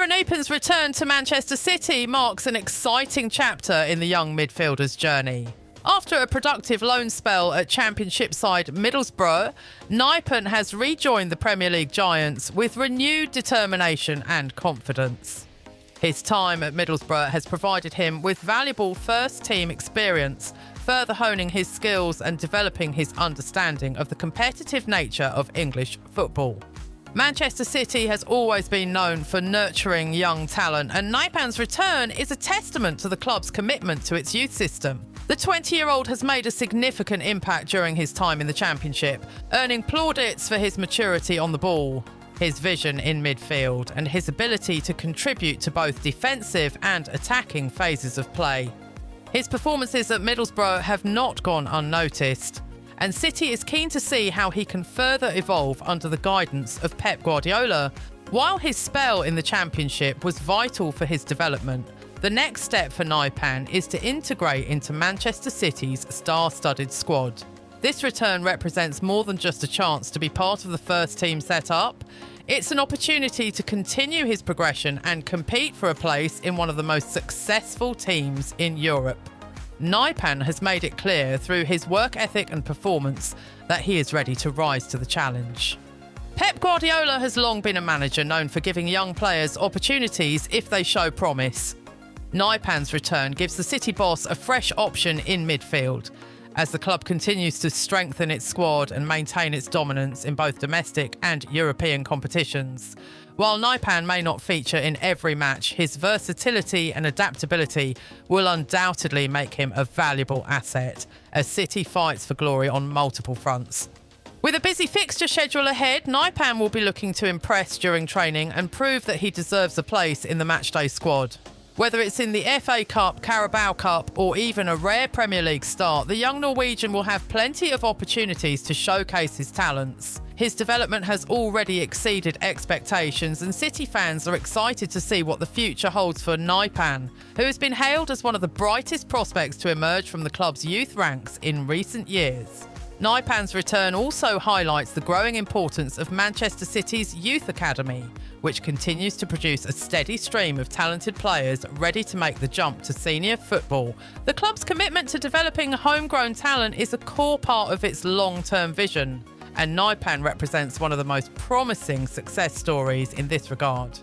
Nipan's return to Manchester City marks an exciting chapter in the young midfielder's journey. After a productive loan spell at Championship side Middlesbrough, Nypan has rejoined the Premier League giants with renewed determination and confidence. His time at Middlesbrough has provided him with valuable first-team experience, further honing his skills and developing his understanding of the competitive nature of English football. Manchester City has always been known for nurturing young talent, and Nypan's return is a testament to the club's commitment to its youth system. The 20-year-old has made a significant impact during his time in the Championship, earning plaudits for his maturity on the ball, his vision in midfield, and his ability to contribute to both defensive and attacking phases of play. His performances at Middlesbrough have not gone unnoticed, and City is keen to see how he can further evolve under the guidance of Pep Guardiola. While his spell in the Championship was vital for his development, the next step for Nypan is to integrate into Manchester City's star-studded squad. This return represents more than just a chance to be part of the first team setup. It's an opportunity to continue his progression and compete for a place in one of the most successful teams in Europe. Nypan has made it clear through his work ethic and performance that he is ready to rise to the challenge. Pep Guardiola has long been a manager known for giving young players opportunities if they show promise. Nypan's return gives the City boss a fresh option in midfield, as the club continues to strengthen its squad and maintain its dominance in both domestic and European competitions. While Nypan may not feature in every match, his versatility and adaptability will undoubtedly make him a valuable asset as City fights for glory on multiple fronts. With a busy fixture schedule ahead, Nypan will be looking to impress during training and prove that he deserves a place in the matchday squad. Whether it's in the FA Cup, Carabao Cup, or even a rare Premier League start, the young Norwegian will have plenty of opportunities to showcase his talents. His development has already exceeded expectations, and City fans are excited to see what the future holds for Nypan, who has been hailed as one of the brightest prospects to emerge from the club's youth ranks in recent years. Nypan's return also highlights the growing importance of Manchester City's youth academy, which continues to produce a steady stream of talented players ready to make the jump to senior football. The club's commitment to developing homegrown talent is a core part of its long-term vision, and Nypan represents one of the most promising success stories in this regard.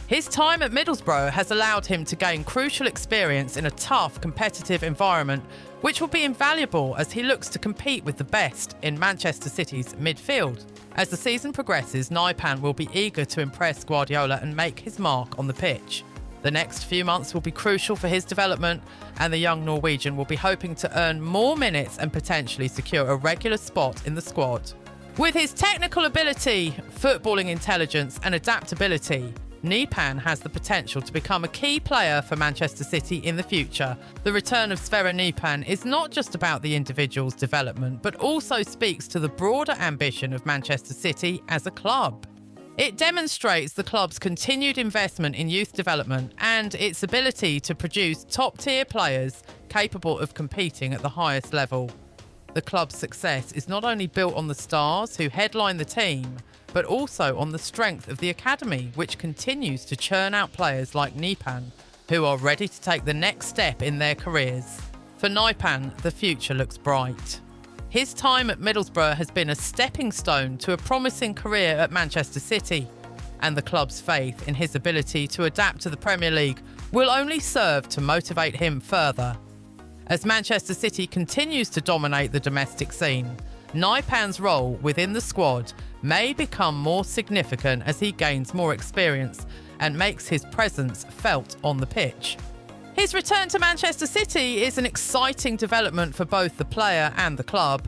His time at Middlesbrough has allowed him to gain crucial experience in a tough, competitive environment, which will be invaluable as he looks to compete with the best in Manchester City's midfield. As the season progresses, Nypan will be eager to impress Guardiola and make his mark on the pitch. The next few months will be crucial for his development, and the young Norwegian will be hoping to earn more minutes and potentially secure a regular spot in the squad. With his technical ability, footballing intelligence and adaptability, Nipan has the potential to become a key player for Manchester City in the future. The return of Sverre Nipan is not just about the individual's development, but also speaks to the broader ambition of Manchester City as a club. It demonstrates the club's continued investment in youth development and its ability to produce top-tier players capable of competing at the highest level. The club's success is not only built on the stars who headline the team, but also on the strength of the academy, which continues to churn out players like Nipan, who are ready to take the next step in their careers. For Nipan, the future looks bright. His time at Middlesbrough has been a stepping stone to a promising career at Manchester City, and the club's faith in his ability to adapt to the Premier League will only serve to motivate him further. As Manchester City continues to dominate the domestic scene, Nypan's role within the squad may become more significant as he gains more experience and makes his presence felt on the pitch. His return to Manchester City is an exciting development for both the player and the club,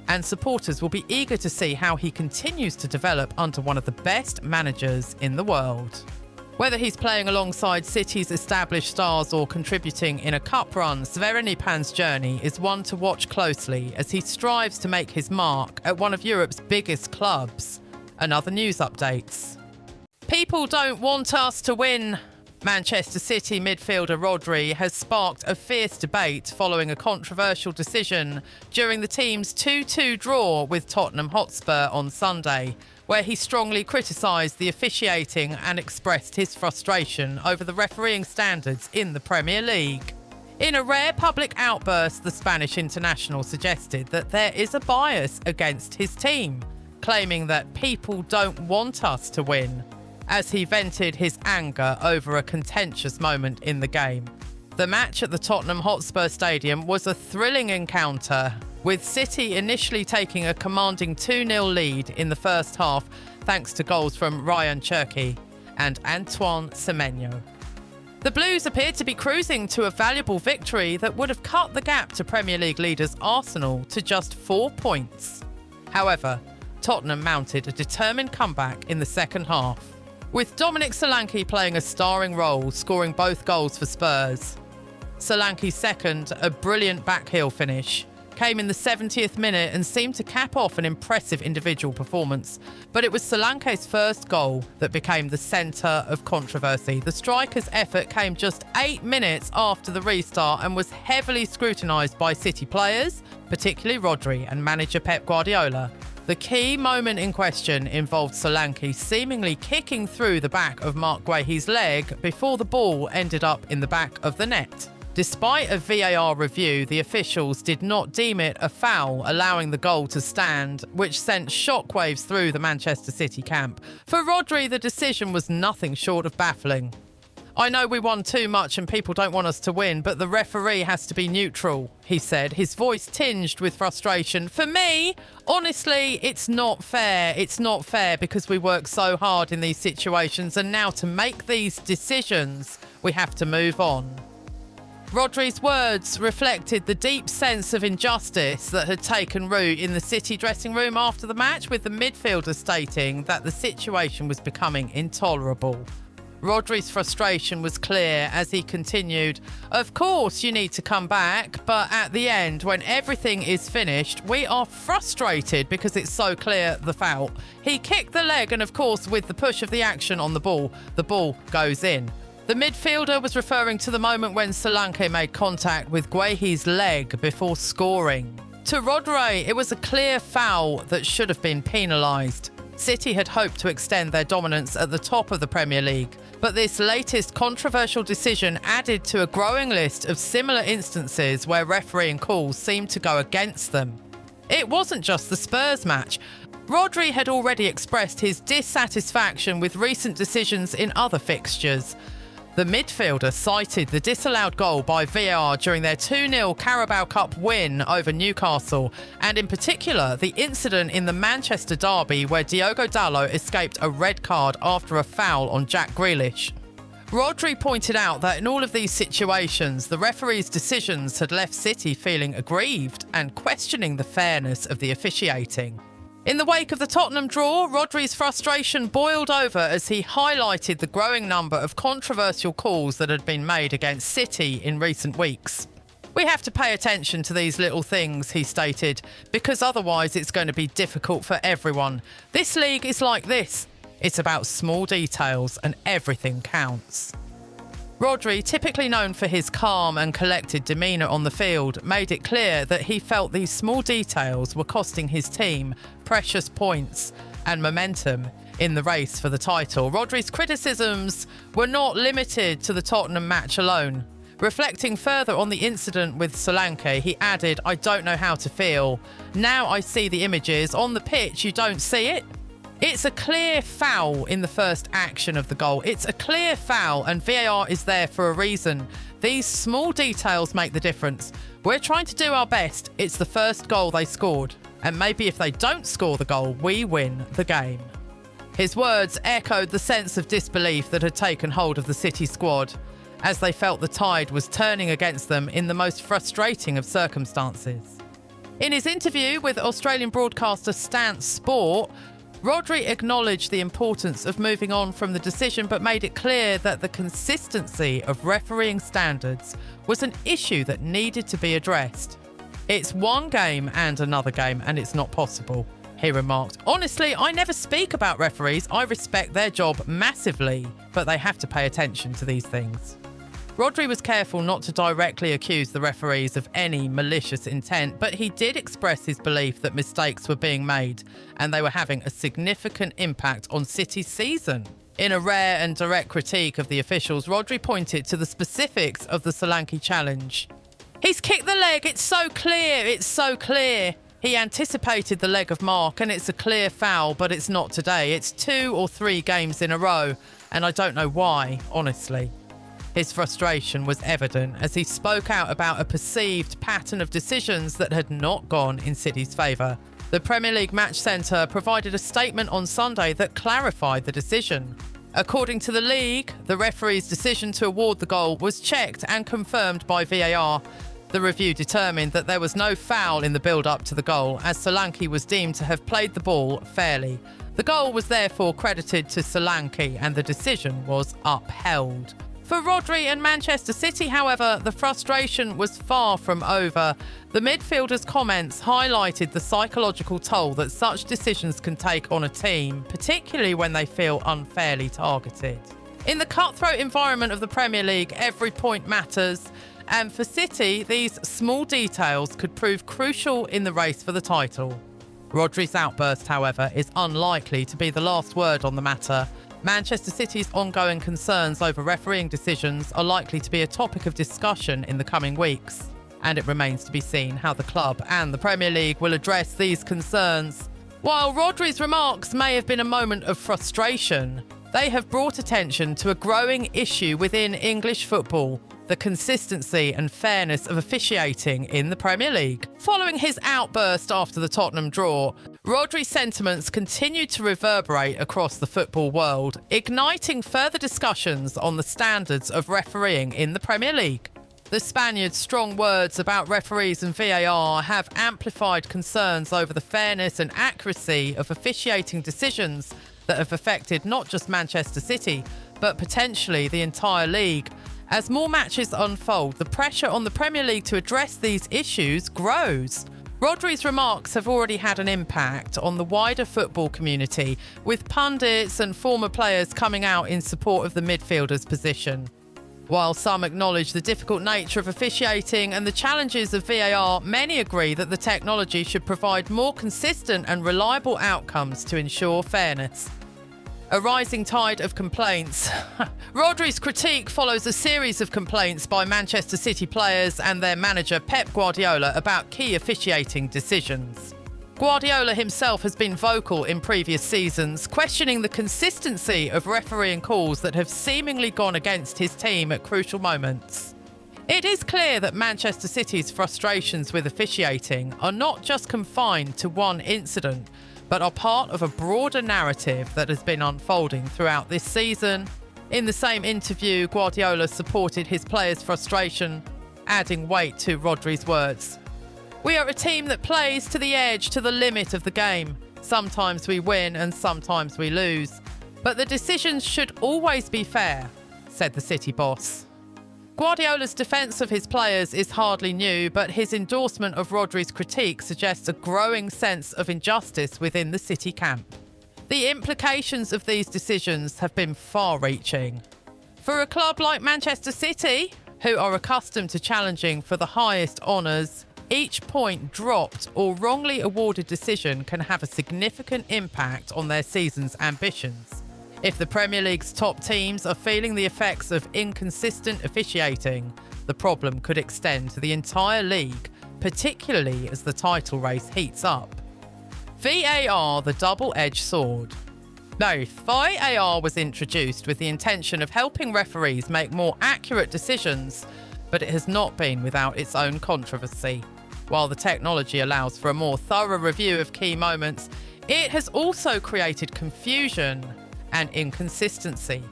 and supporters will be eager to see how he continues to develop under one of the best managers in the world. Whether he's playing alongside City's established stars or contributing in a cup run, Sverre Nipan's journey is one to watch closely as he strives to make his mark at one of Europe's biggest clubs. And other news updates. People don't want us to win. Manchester City midfielder Rodri has sparked a fierce debate following a controversial decision during the team's 2-2 draw with Tottenham Hotspur on Sunday, where he strongly criticised the officiating and expressed his frustration over the refereeing standards in the Premier League. In a rare public outburst, the Spanish international suggested that there is a bias against his team, claiming that people don't want us to win, as he vented his anger over a contentious moment in the game. The match at the Tottenham Hotspur Stadium was a thrilling encounter, with City initially taking a commanding 2-0 lead in the first half thanks to goals from Ryan Cherki and Antoine Semenyo. The Blues appeared to be cruising to a valuable victory that would have cut the gap to Premier League leaders Arsenal to just 4 points. However, Tottenham mounted a determined comeback in the second half, with Dominic Solanke playing a starring role, scoring both goals for Spurs. Solanke's second, a brilliant backheel finish, came in the 70th minute and seemed to cap off an impressive individual performance. But it was Solanke's first goal that became the centre of controversy. The striker's effort came just 8 minutes after the restart and was heavily scrutinised by City players, particularly Rodri and manager Pep Guardiola. The key moment in question involved Solanke seemingly kicking through the back of Marc Guéhi's leg before the ball ended up in the back of the net. Despite a VAR review, the officials did not deem it a foul, allowing the goal to stand, which sent shockwaves through the Manchester City camp. For Rodri, the decision was nothing short of baffling. "I know we won too much and people don't want us to win, but the referee has to be neutral," he said, his voice tinged with frustration. "For me, honestly, it's not fair. It's not fair because we work so hard in these situations, and now to make these decisions, we have to move on." Rodri's words reflected the deep sense of injustice that had taken root in the City dressing room after the match, with the midfielder stating that the situation was becoming intolerable. Rodri's frustration was clear as he continued, "Of course you need to come back, but at the end, when everything is finished, we are frustrated because it's so clear the foul. He kicked the leg and of course with the push of the action on the ball goes in." The midfielder was referring to the moment when Solanke made contact with Guéhi's leg before scoring. To Rodri, it was a clear foul that should have been penalised. City had hoped to extend their dominance at the top of the Premier League, but this latest controversial decision added to a growing list of similar instances where refereeing calls seemed to go against them. It wasn't just the Spurs match. Rodri had already expressed his dissatisfaction with recent decisions in other fixtures. The midfielder cited the disallowed goal by VAR during their 2-0 Carabao Cup win over Newcastle, and in particular the incident in the Manchester derby where Diogo Dalot escaped a red card after a foul on Jack Grealish. Rodri pointed out that in all of these situations, the referee's decisions had left City feeling aggrieved and questioning the fairness of the officiating. In the wake of the Tottenham draw, Rodri's frustration boiled over as he highlighted the growing number of controversial calls that had been made against City in recent weeks. "We have to pay attention to these little things," he stated, "because otherwise it's going to be difficult for everyone. This league is like this. It's about small details and everything counts." Rodri, typically known for his calm and collected demeanour on the field, made it clear that he felt these small details were costing his team precious points and momentum in the race for the title. Rodri's criticisms were not limited to the Tottenham match alone. Reflecting further on the incident with Solanke, he added, "I don't know how to feel. Now I see the images. On the pitch, you don't see it. It's a clear foul in the first action of the goal. It's a clear foul and VAR is there for a reason. These small details make the difference. We're trying to do our best. It's the first goal they scored. And maybe if they don't score the goal, we win the game." His words echoed the sense of disbelief that had taken hold of the City squad, as they felt the tide was turning against them in the most frustrating of circumstances. In his interview with Australian broadcaster Stan Sport, Rodri acknowledged the importance of moving on from the decision, but made it clear that the consistency of refereeing standards was an issue that needed to be addressed. "It's one game and another game, and it's not possible," he remarked. "Honestly, I never speak about referees. I respect their job massively, but they have to pay attention to these things." Rodri was careful not to directly accuse the referees of any malicious intent, but he did express his belief that mistakes were being made and they were having a significant impact on City's season. In a rare and direct critique of the officials, Rodri pointed to the specifics of the Solanke challenge. "He's kicked the leg, it's so clear, it's so clear. He anticipated the leg of Mark and it's a clear foul, but it's not today. It's 2 or 3 games in a row, and I don't know why, honestly." His frustration was evident as he spoke out about a perceived pattern of decisions that had not gone in City's favour. The Premier League Match Centre provided a statement on Sunday that clarified the decision. According to the league, the referee's decision to award the goal was checked and confirmed by VAR. The review determined that there was no foul in the build-up to the goal, as Solanke was deemed to have played the ball fairly. The goal was therefore credited to Solanke and the decision was upheld. For Rodri and Manchester City, however, the frustration was far from over. The midfielder's comments highlighted the psychological toll that such decisions can take on a team, particularly when they feel unfairly targeted. In the cutthroat environment of the Premier League, every point matters, and for City, these small details could prove crucial in the race for the title. Rodri's outburst, however, is unlikely to be the last word on the matter. Manchester City's ongoing concerns over refereeing decisions are likely to be a topic of discussion in the coming weeks, and it remains to be seen how the club and the Premier League will address these concerns. While Rodri's remarks may have been a moment of frustration, they have brought attention to a growing issue within English football: the consistency and fairness of officiating in the Premier League. Following his outburst after the Tottenham draw, Rodri's sentiments continued to reverberate across the football world, igniting further discussions on the standards of refereeing in the Premier League. The Spaniard's strong words about referees and VAR have amplified concerns over the fairness and accuracy of officiating decisions that have affected not just Manchester City, but potentially the entire league. As more matches unfold, the pressure on the Premier League to address these issues grows. Rodri's remarks have already had an impact on the wider football community, with pundits and former players coming out in support of the midfielder's position. While some acknowledge the difficult nature of officiating and the challenges of VAR, many agree that the technology should provide more consistent and reliable outcomes to ensure fairness. A rising tide of complaints. Rodri's critique follows a series of complaints by Manchester City players and their manager Pep Guardiola about key officiating decisions. Guardiola himself has been vocal in previous seasons, questioning the consistency of refereeing calls that have seemingly gone against his team at crucial moments. It is clear that Manchester City's frustrations with officiating are not just confined to one incident, but are part of a broader narrative that has been unfolding throughout this season. In the same interview, Guardiola supported his players' frustration, adding weight to Rodri's words. "We are a team that plays to the edge, to the limit of the game. Sometimes we win and sometimes we lose. But the decisions should always be fair," said the City boss. Guardiola's defence of his players is hardly new, but his endorsement of Rodri's critique suggests a growing sense of injustice within the City camp. The implications of these decisions have been far-reaching. For a club like Manchester City, who are accustomed to challenging for the highest honours, each point dropped or wrongly awarded decision can have a significant impact on their season's ambitions. If the Premier League's top teams are feeling the effects of inconsistent officiating, the problem could extend to the entire league, particularly as the title race heats up. VAR, the double-edged sword. Now, VAR was introduced with the intention of helping referees make more accurate decisions, but it has not been without its own controversy. While the technology allows for a more thorough review of key moments, it has also created confusion and inconsistency.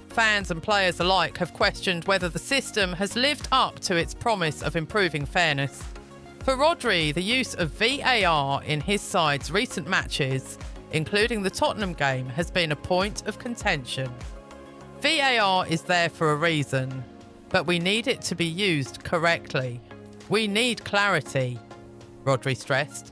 Fans and players alike have questioned whether the system has lived up to its promise of improving fairness. For Rodri, the use of VAR in his side's recent matches, including the Tottenham game, has been a point of contention. VAR is there for a reason, but we need it to be used correctly. We need clarity, Rodri stressed.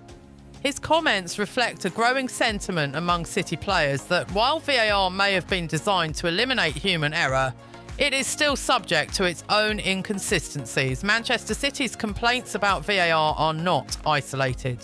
His comments reflect a growing sentiment among City players that while VAR may have been designed to eliminate human error, it is still subject to its own inconsistencies. Manchester City's complaints about VAR are not isolated.